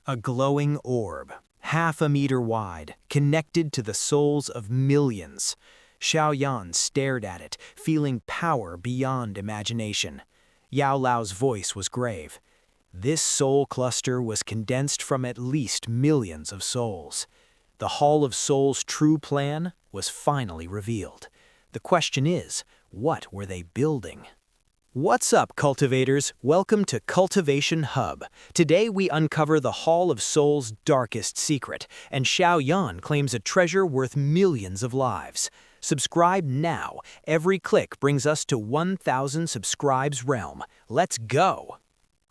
A glowing orb, half a meter wide, connected to the souls of millions. Xiao Yan stared at it, feeling power beyond imagination. Yao Lao's voice was grave. This soul cluster was condensed from at least millions of souls. The Hall of Souls' true plan was finally revealed. The question is, what were they building? What's up, cultivators? Welcome to Cultivation Hub. Today we uncover the Hall of Souls' darkest secret, and Xiao Yan claims a treasure worth millions of lives. Subscribe now. Every click brings us to 1,000 subscribes realm. Let's go!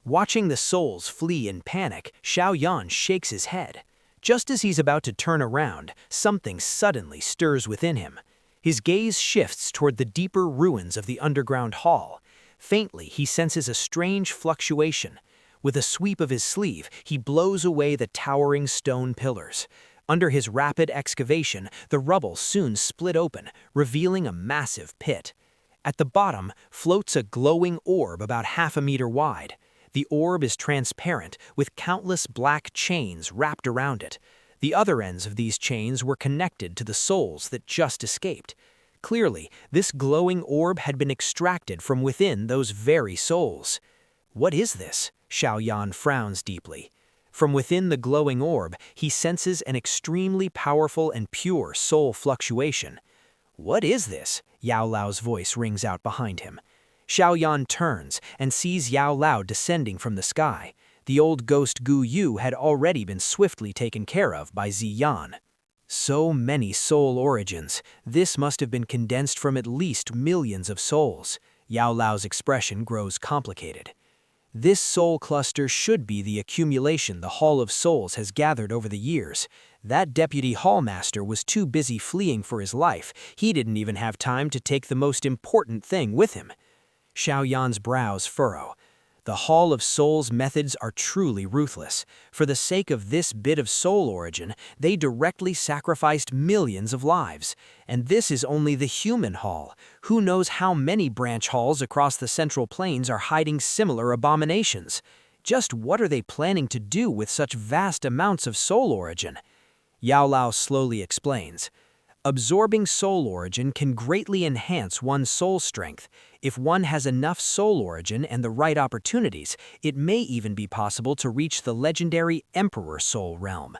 Watching the souls flee in panic, Xiao Yan shakes his head. Just as he's about to turn around, something suddenly stirs within him. His gaze shifts toward the deeper ruins of the underground hall. Faintly, he senses a strange fluctuation. With a sweep of his sleeve, he blows away the towering stone pillars. Under his rapid excavation, the rubble soon split open, revealing a massive pit. At the bottom floats a glowing orb about half a meter wide. The orb is transparent, with countless black chains wrapped around it. The other ends of these chains were connected to the souls that just escaped. Clearly, this glowing orb had been extracted from within those very souls. What is this? Xiao Yan frowns deeply. From within the glowing orb, he senses an extremely powerful and pure soul fluctuation. What is this? Yao Lao's voice rings out behind him. Xiao Yan turns and sees Yao Lao descending from the sky. The old ghost Gu Yu had already been swiftly taken care of by Yan. So many soul origins. This must have been condensed from at least millions of souls. Yao Lao's expression grows complicated. This soul cluster should be the accumulation the Hall of Souls has gathered over the years. That deputy hallmaster was too busy fleeing for his life. He didn't even have time to take the most important thing with him. Xiao Yan's brows furrow. The Hall of Souls' methods are truly ruthless. For the sake of this bit of soul origin, they directly sacrificed millions of lives. And this is only the human hall. Who knows how many branch halls across the Central Plains are hiding similar abominations? Just what are they planning to do with such vast amounts of soul origin? Yao Lao slowly explains. Absorbing soul origin can greatly enhance one's soul strength. If one has enough soul origin and the right opportunities, it may even be possible to reach the legendary Emperor Soul realm.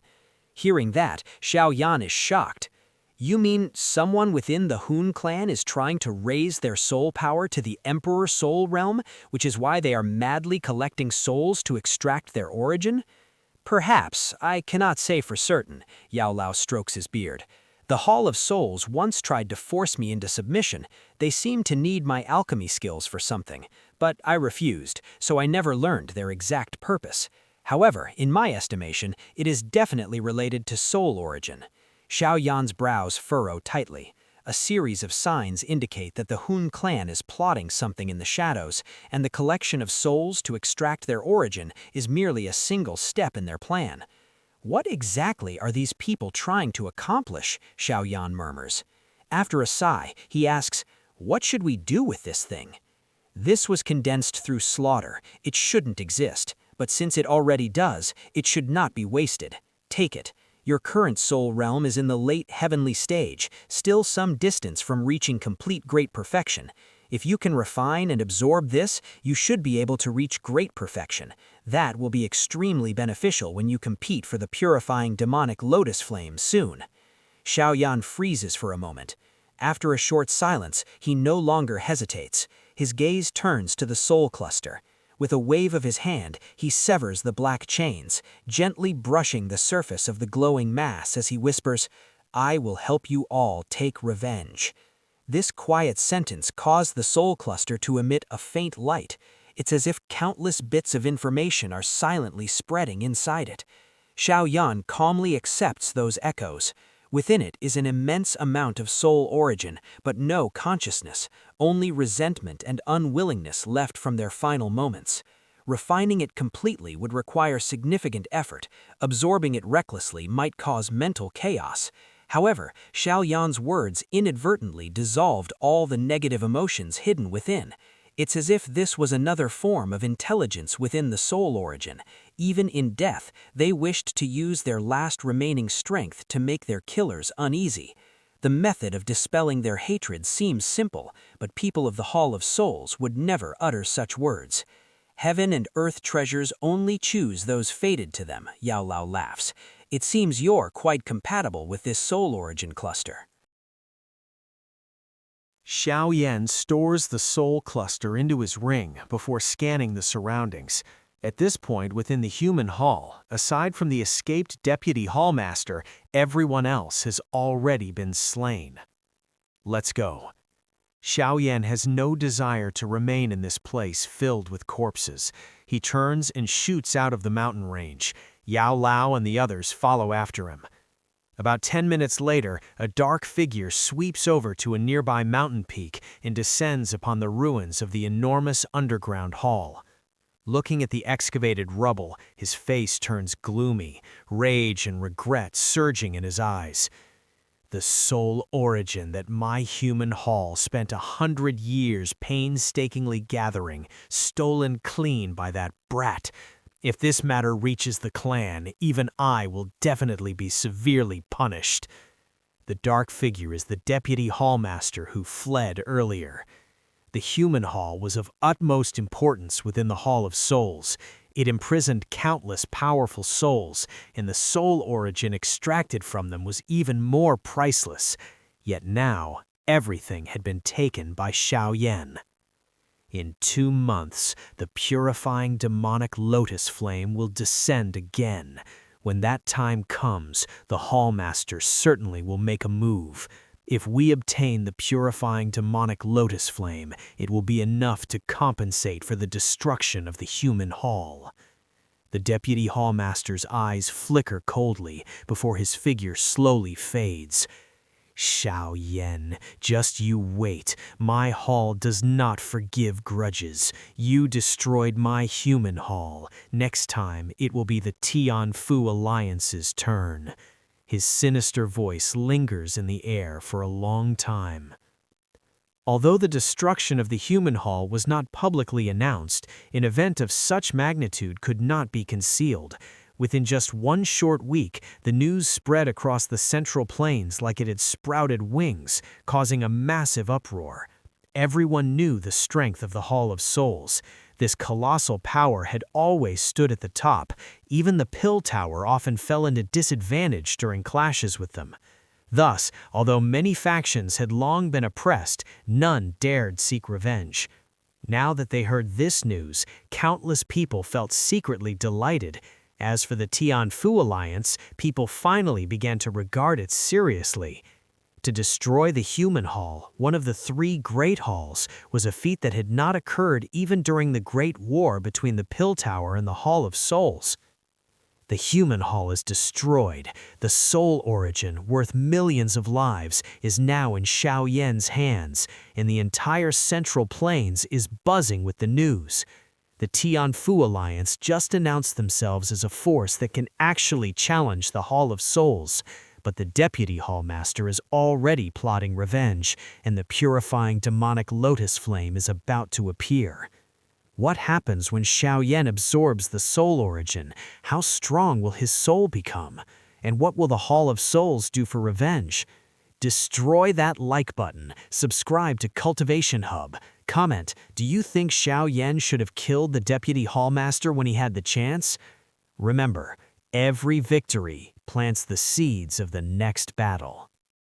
Hearing that, Xiao Yan is shocked. You mean someone within the Hun Clan is trying to raise their soul power to the Emperor Soul realm, which is why they are madly collecting souls to extract their origin? Perhaps, I cannot say for certain, Yao Lao strokes his beard. The Hall of Souls once tried to force me into submission. They seemed to need my alchemy skills for something, but I refused, so I never learned their exact purpose. However, in my estimation, it is definitely related to soul origin. Xiao Yan's brows furrow tightly. A series of signs indicate that the Hun Clan is plotting something in the shadows, and the collection of souls to extract their origin is merely a single step in their plan. What exactly are these people trying to accomplish? Xiao Yan murmurs. After a sigh, he asks, what should we do with this thing? This was condensed through slaughter. It shouldn't exist, but since it already does, it should not be wasted. Take it. Your current soul realm is in the late heavenly stage, still some distance from reaching complete great perfection. If you can refine and absorb this, you should be able to reach great perfection. That will be extremely beneficial when you compete for the Purifying Demonic Lotus Flame soon. Xiao Yan freezes for a moment. After a short silence, he no longer hesitates. His gaze turns to the soul cluster. With a wave of his hand, he severs the black chains, gently brushing the surface of the glowing mass as he whispers, "I will help you all take revenge." This quiet sentence caused the soul cluster to emit a faint light. It's as if countless bits of information are silently spreading inside it. Xiao Yan calmly accepts those echoes. Within it is an immense amount of soul origin, but no consciousness, only resentment and unwillingness left from their final moments. Refining it completely would require significant effort. Absorbing it recklessly might cause mental chaos. However, Xiao Yan's words inadvertently dissolved all the negative emotions hidden within. It's as if this was another form of intelligence within the soul origin. Even in death, they wished to use their last remaining strength to make their killers uneasy. The method of dispelling their hatred seems simple, but people of the Hall of Souls would never utter such words. Heaven and earth treasures only choose those fated to them, Yao Lao laughs. It seems you're quite compatible with this soul origin cluster. Xiao Yan stores the soul cluster into his ring before scanning the surroundings. At this point within the human hall, aside from the escaped deputy hallmaster, everyone else has already been slain. Let's go. Xiao Yan has no desire to remain in this place filled with corpses. He turns and shoots out of the mountain range. Yao Lao and the others follow after him. About 10 minutes later, a dark figure sweeps over to a nearby mountain peak and descends upon the ruins of the enormous underground hall. Looking at the excavated rubble, his face turns gloomy, rage and regret surging in his eyes. The soul origin that my human hall spent 100 years painstakingly gathering, stolen clean by that brat. If this matter reaches the clan, even I will definitely be severely punished. The dark figure is the deputy hallmaster who fled earlier. The human hall was of utmost importance within the Hall of Souls. It imprisoned countless powerful souls, and the soul origin extracted from them was even more priceless. Yet now, everything had been taken by Xiao Yan. In 2 months, the Purifying Demonic Lotus Flame will descend again. When that time comes, the Hallmaster certainly will make a move. If we obtain the Purifying Demonic Lotus Flame, it will be enough to compensate for the destruction of the human hall. The Deputy Hallmaster's eyes flicker coldly before his figure slowly fades. Xiao Yan, just you wait. My hall does not forgive grudges. You destroyed my human hall. Next time, it will be the Tianfu Alliance's turn. His sinister voice lingers in the air for a long time. Although the destruction of the human hall was not publicly announced, an event of such magnitude could not be concealed. Within just 1 short week, the news spread across the Central Plains like it had sprouted wings, causing a massive uproar. Everyone knew the strength of the Hall of Souls. This colossal power had always stood at the top. Even the Pill Tower often fell into disadvantage during clashes with them. Thus, although many factions had long been oppressed, none dared seek revenge. Now that they heard this news, countless people felt secretly delighted. As for the Tianfu Alliance, people finally began to regard it seriously. To destroy the human hall, one of the 3 great halls, was a feat that had not occurred even during the Great War between the Pill Tower and the Hall of Souls. The human hall is destroyed. The soul origin, worth millions of lives, is now in Xiao Yan's hands, and the entire Central Plains is buzzing with the news. The Tianfu Alliance just announced themselves as a force that can actually challenge the Hall of Souls, but the Deputy Hallmaster is already plotting revenge, and the Purifying Demonic Lotus Flame is about to appear. What happens when Xiao Yan absorbs the soul origin? How strong will his soul become? And what will the Hall of Souls do for revenge? Destroy that like button, subscribe to Cultivation Hub. Comment, do you think Xiao Yan should have killed the Deputy Hallmaster when he had the chance? Remember, every victory plants the seeds of the next battle.